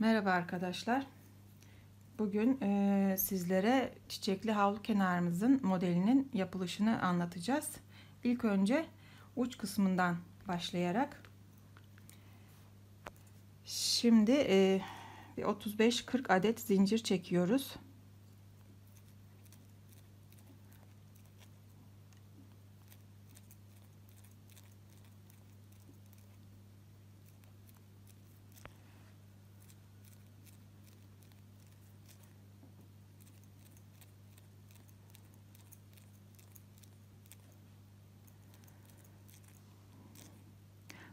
Merhaba arkadaşlar. Bugün sizlere çiçekli havlu kenarımızın modelinin yapılışını anlatacağız. İlk önce uç kısmından başlayarak. Şimdi bir 35-40 adet zincir çekiyoruz.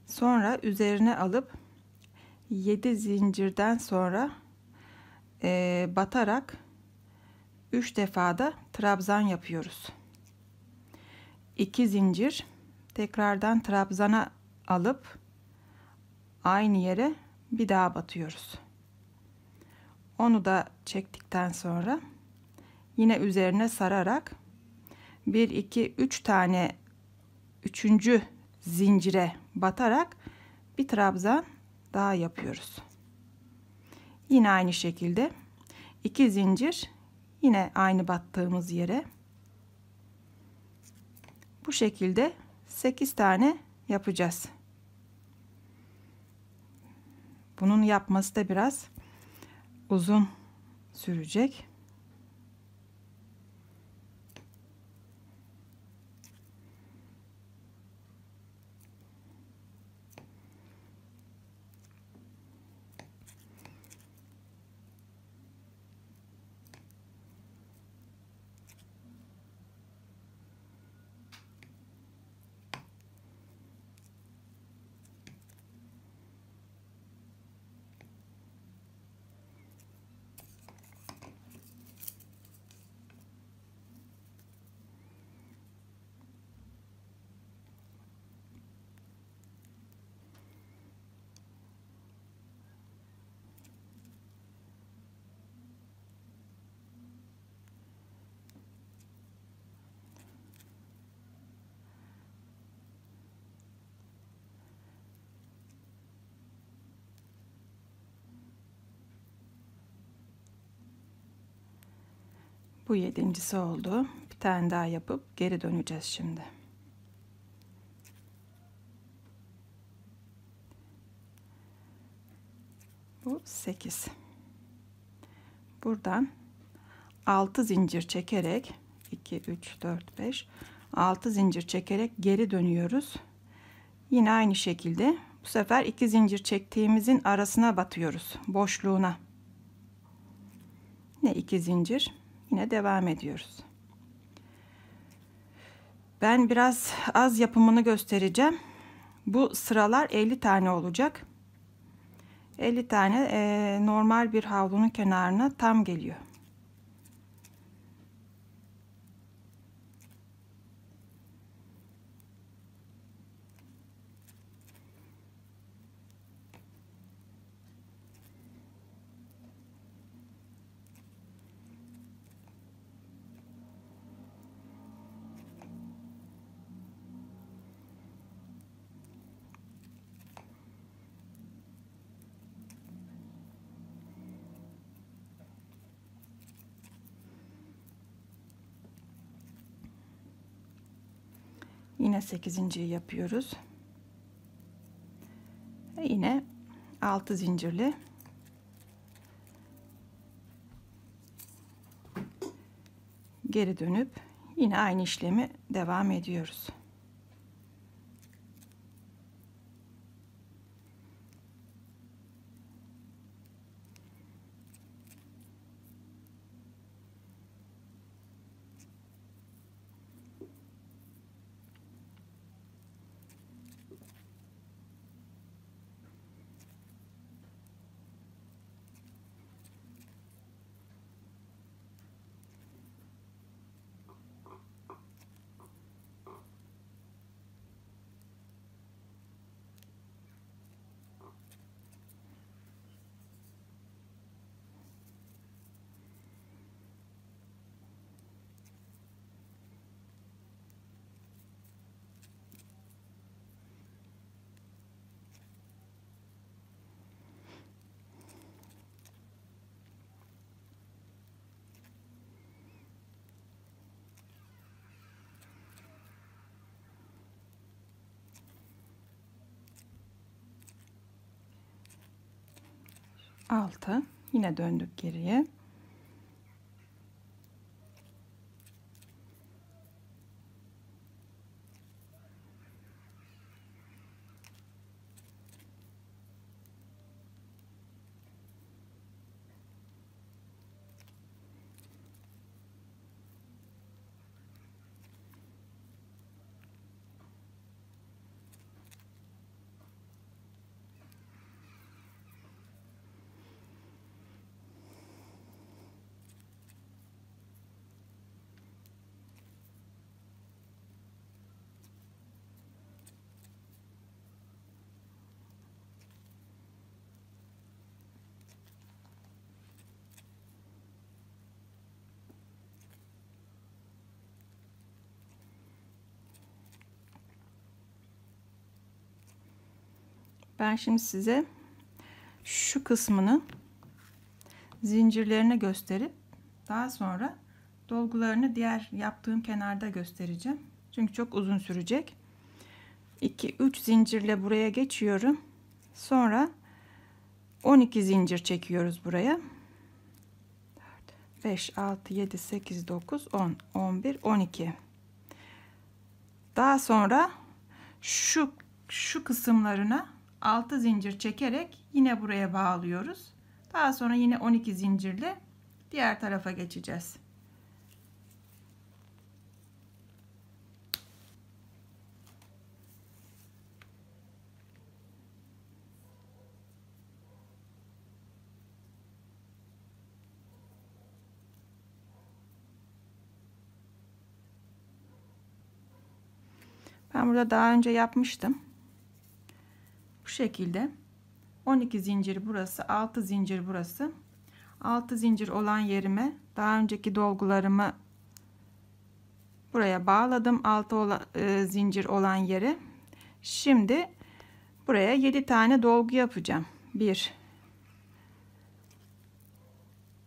Sonra üzerine alıp 7 zincirden sonra batarak 3 defada trabzan yapıyoruz. 2 zincir tekrardan trabzana alıp aynı yere bir daha batıyoruz. Onu da çektikten sonra yine üzerine sararak 1 2 3 tane 3. zincire batarak bir trabzan daha yapıyoruz. Yine aynı şekilde 2 zincir yine aynı battığımız yere, bu şekilde 8 tane yapacağız. Bunun yapması da biraz uzun sürecek. Bu 7.'si oldu. Bir tane daha yapıp geri döneceğiz şimdi. Bu 8. Buradan 6 zincir çekerek 2 3 4 5 6 zincir çekerek geri dönüyoruz. Yine aynı şekilde bu sefer 2 zincir çektiğimizin arasına batıyoruz, boşluğuna. Yine 2 zincir, yine devam ediyoruz. Ben biraz az yapımını göstereceğim. Bu sıralar 50 tane olacak. 50 tane normal bir havlunun kenarına tam geliyor. Yine 8.'yi yapıyoruz. Ve yine 6 zincirli geri dönüp yine aynı işlemi devam ediyoruz. 6. Yine döndük geriye. Ben şimdi size şu kısmını zincirlerini gösterip daha sonra dolgularını diğer yaptığım kenarda göstereceğim. Çünkü çok uzun sürecek. 2-3 zincirle buraya geçiyorum. Sonra 12 zincir çekiyoruz buraya. 5, 6, 7, 8, 9, 10, 11, 12. Daha sonra şu kısımlarına 6 zincir çekerek yine buraya bağlıyoruz. Daha sonra yine 12 zincirle diğer tarafa geçeceğiz. Ben burada daha önce yapmıştım. Bu şekilde 12 zincir burası, 6 zincir burası. 6 zincir olan yerime daha önceki dolgularımı buraya bağladım. 6 zincir olan yere. Şimdi buraya 7 tane dolgu yapacağım. 1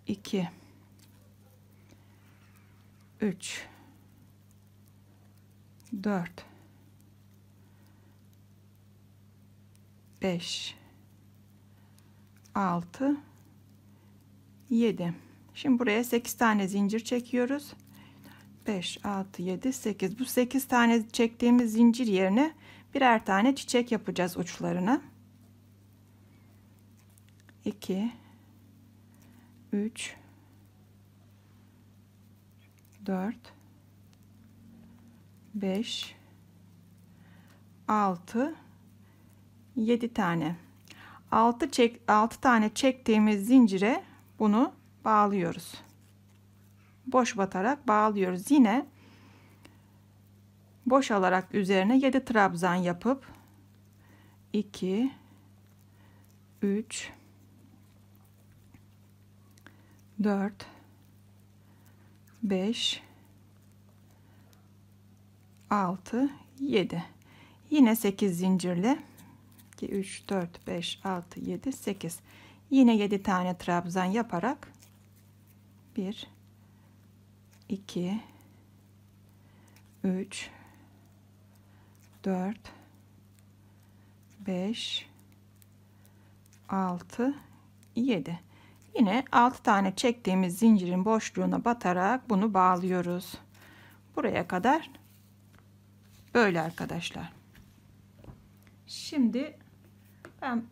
2 3 4 5 6 7. Şimdi buraya 8 tane zincir çekiyoruz. 5 6 7 8. Bu 8 tane çektiğimiz zincir yerine birer tane çiçek yapacağız uçlarına. 2 3 4 5 6 7 tane. 6 tane çektiğimiz zincire bunu bağlıyoruz. Boş batarak bağlıyoruz. Yine boş alarak üzerine 7 trabzan yapıp 2 3 4 5 6 7. Yine 8 zincirle 2 3 4 5 6 7 8. Yine 7 tane trabzan yaparak 1 2 3 4 5 6 7. Yine 6 tane çektiğimiz zincirin boşluğuna batarak bunu bağlıyoruz. Buraya kadar böyle arkadaşlar. Şimdi ben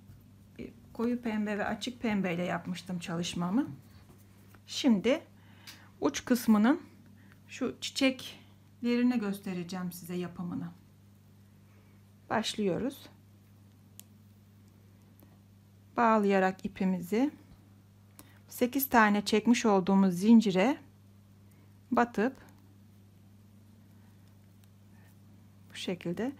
koyu pembe ve açık pembe ile yapmıştım çalışmamı. Şimdi uç kısmının şu çiçeklerini göstereceğim size yapımını. Başlıyoruz. Bağlayarak ipimizi 8 tane çekmiş olduğumuz zincire batıp bu şekilde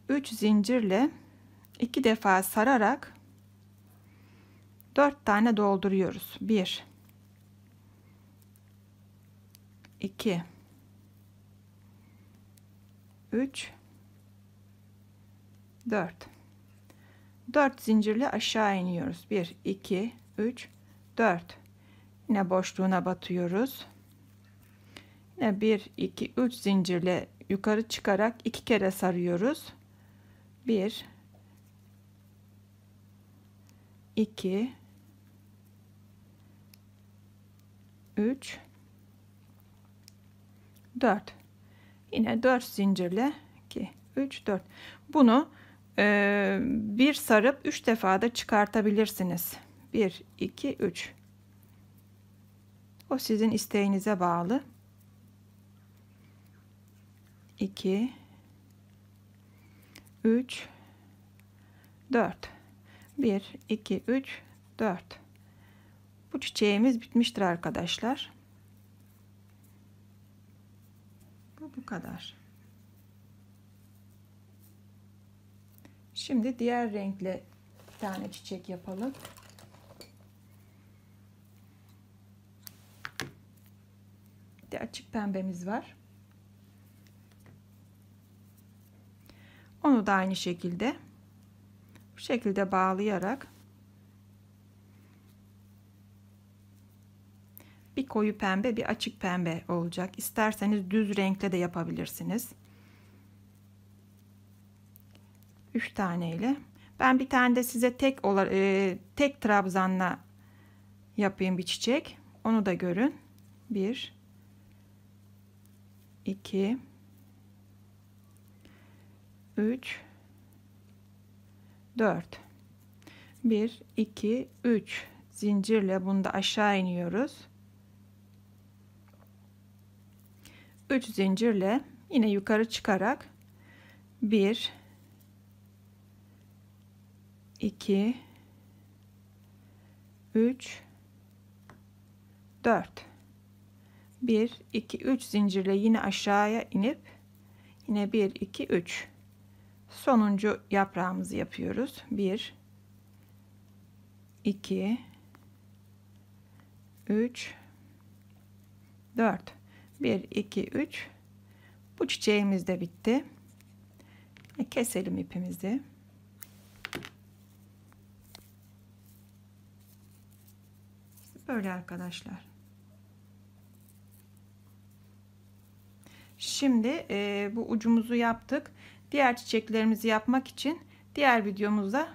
3 zincirle 2 defa sararak 4 tane dolduruyoruz. 1 2 3 4 zincirle aşağı iniyoruz. 1 2 3 4. Yine boşluğuna batıyoruz. Yine 1 2 3 zincirle yukarı çıkarak 2 kere sarıyoruz. 1 2 3 4. Yine 4 zincirle 2 3 4. Bunu bir sarıp 3 defa da çıkartabilirsiniz. 1 2 3. O sizin isteğinize bağlı. 2 3 4. 1 2 3 4. Bu çiçeğimiz bitmiştir arkadaşlar. Bu kadar. Şimdi diğer renkle bir tane çiçek yapalım. Bir de açık pembemiz var. Onu da aynı şekilde bu şekilde bağlayarak bir koyu pembe, bir açık pembe olacak. İsterseniz düz renkle de yapabilirsiniz. 3 tane ile. Ben bir tane de size tek trabzanla yapayım bir çiçek. Onu da görün. 1 2 3 4. 1 2 3 zincirle bunu da aşağı iniyoruz. 3 zincirle yine yukarı çıkarak 1 2 3 4. 1 2 3 zincirle yine aşağıya inip yine 1 2 3 sonuncu yaprağımızı yapıyoruz. 1 2 3 4. 1 2 3. Bu çiçeğimiz de bitti. Keselim ipimizi. Böyle arkadaşlar. Şimdi bu ucumuzu yaptık. Diğer çiçeklerimizi yapmak için diğer videomuzda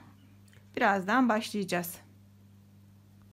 birazdan başlayacağız.